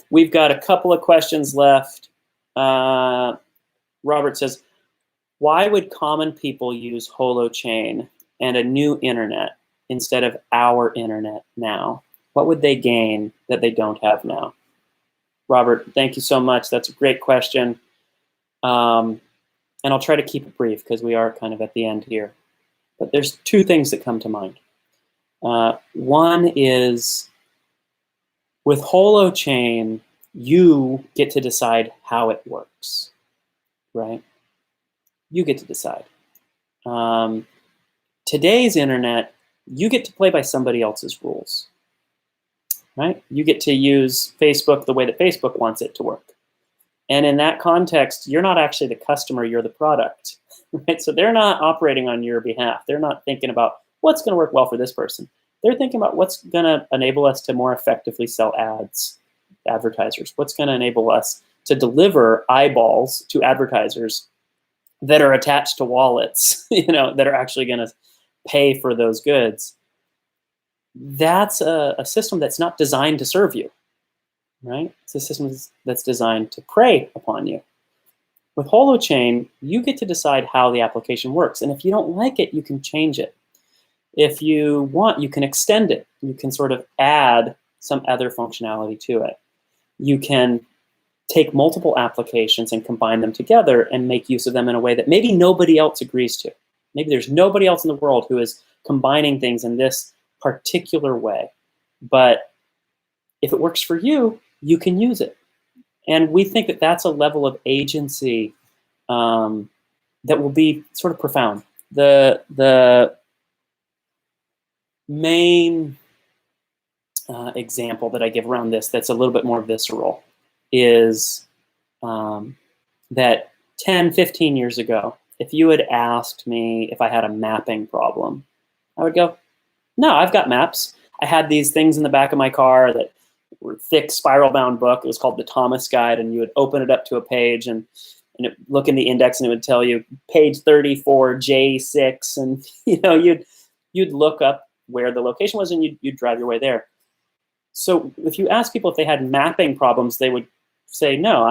We've got a couple of questions left. Robert says, why would common people use Holochain and a new internet instead of our internet now? What would they gain that they don't have now? Robert, thank you so much. That's a great question. And I'll try to keep it brief because we are kind of at the end here. But there's two things that come to mind. One is with Holochain, you get to decide how it works, right? You get to decide. Today's internet, you get to play by somebody else's rules, right? You get to use Facebook the way that Facebook wants it to work. And in that context, you're not actually the customer, you're the product, right? So they're not operating on your behalf. They're not thinking about what's going to work well for this person. They're thinking about what's going to enable us to more effectively sell ads to advertisers. What's going to enable us to deliver eyeballs to advertisers that are attached to wallets, that are actually going to pay for those goods. That's a system that's not designed to serve you, right? It's a system that's designed to prey upon you. With Holochain, you get to decide how the application works. And if you don't like it, you can change it. If you want, you can extend it. You can sort of add some other functionality to it. You can take multiple applications and combine them together and make use of them in a way that maybe nobody else agrees to. Maybe there's nobody else in the world who is combining things in this particular way. But if it works for you, you can use it. And we think that that's a level of agency that will be sort of profound. The main example that I give around this that's a little bit more visceral is that 10, 15 years ago, if you had asked me if I had a mapping problem, I would go, no, I've got maps. I had these things in the back of my car that were thick spiral-bound book. It was called the Thomas Guide, and you would open it up to a page and look in the index, and it would tell you page 34, J6, and you'd look up where the location was, and you'd drive your way there. So if you ask people if they had mapping problems, they would say, no,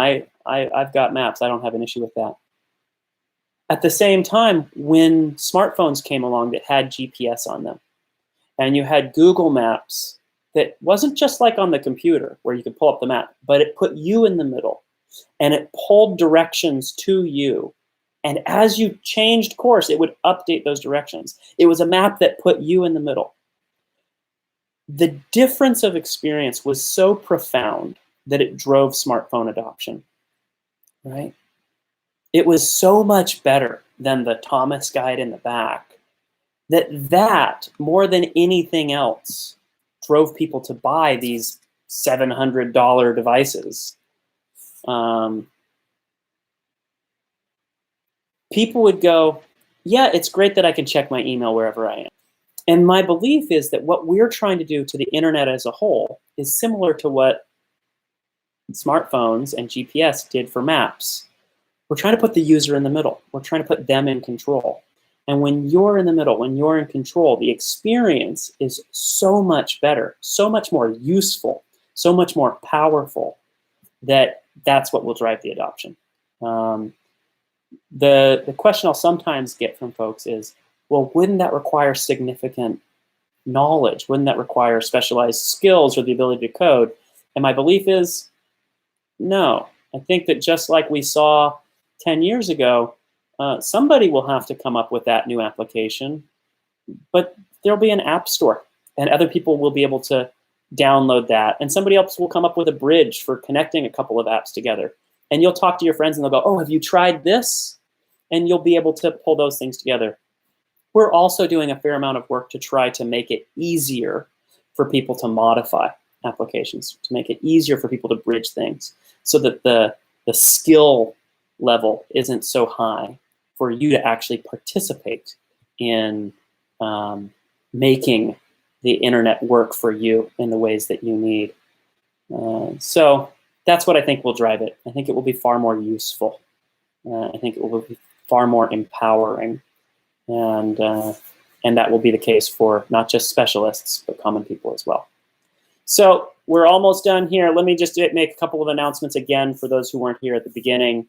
I've got maps. I don't have an issue with that. At the same time, when smartphones came along that had GPS on them, and you had Google Maps that wasn't just like on the computer where you could pull up the map, but it put you in the middle, and it pulled directions to you. And as you changed course, it would update those directions. It was a map that put you in the middle. The difference of experience was so profound that it drove smartphone adoption, right? It was so much better than the Thomas Guide in the back that more than anything else drove people to buy these $700 devices. People would go, yeah, it's great that I can check my email wherever I am. And my belief is that what we're trying to do to the internet as a whole is similar to what smartphones and GPS did for maps. We're trying to put the user in the middle. We're trying to put them in control. And when you're in the middle, when you're in control, the experience is so much better, so much more useful, so much more powerful that's what will drive the adoption. The question I'll sometimes get from folks is, well, wouldn't that require significant knowledge? Wouldn't that require specialized skills or the ability to code? And my belief is, no. I think that just like we saw 10 years ago, somebody will have to come up with that new application, but there'll be an app store, and other people will be able to download that, and somebody else will come up with a bridge for connecting a couple of apps together. And you'll talk to your friends, and they'll go, oh, have you tried this? And you'll be able to pull those things together. We're also doing a fair amount of work to try to make it easier for people to modify applications, to make it easier for people to bridge things, so that the skill level isn't so high for you to actually participate in making the internet work for you in the ways that you need. So that's what I think will drive it. I think it will be far more useful. I think it will be far more empowering. And that will be the case for not just specialists, but common people as well. So we're almost done here. Let me just make a couple of announcements again for those who weren't here at the beginning.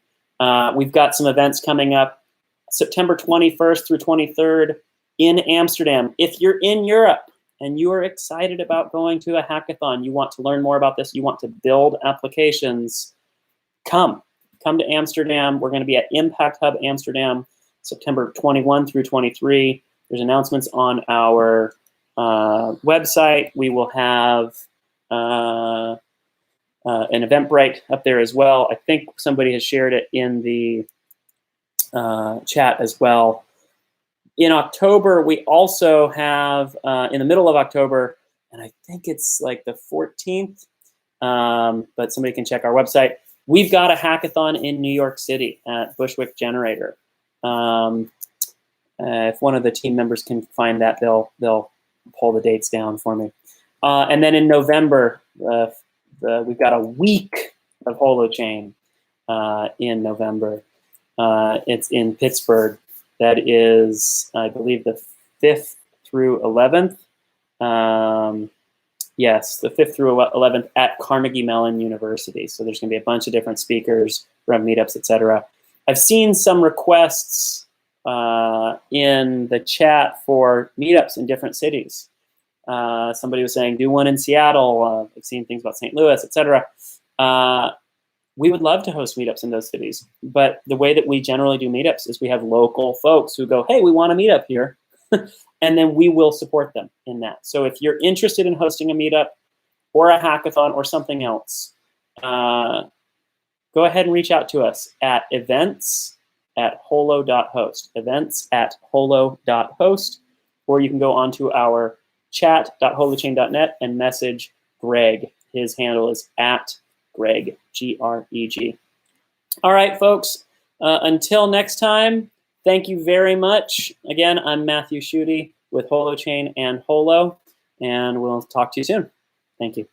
We've got some events coming up September 21st through 23rd in Amsterdam. If you're in Europe and you are excited about going to a hackathon, you want to learn more about this, you want to build applications, come to Amsterdam. We're going to be at Impact Hub Amsterdam, September 21 through 23. There's announcements on our website. We will have an Eventbrite up there as well. I think somebody has shared it in the chat as well. In October, we also have, in the middle of October, and I think it's like the 14th, but somebody can check our website. We've got a hackathon in New York City at Bushwick Generator. If one of the team members can find that, they'll pull the dates down for me. And then in November, we've got a week of Holochain in November. It's in Pittsburgh. That is, I believe, the 5th through 11th. Yes, the 5th through 11th at Carnegie Mellon University. So there's going to be a bunch of different speakers, run meetups, etc. I've seen some requests in the chat for meetups in different cities. Somebody was saying, do one in Seattle. I've seen things about St. Louis, etc. We would love to host meetups in those cities. But the way that we generally do meetups is we have local folks who go, hey, we want a meetup here. And then we will support them in that. So if you're interested in hosting a meetup or a hackathon or something else, go ahead and reach out to us at events@holo.host, events@holo.host, or you can go onto our chat.holochain.net and message Greg. His handle is @Greg, Greg. All right, folks, until next time, thank you very much. Again, I'm Matthew Schutte with Holochain and Holo, and we'll talk to you soon. Thank you.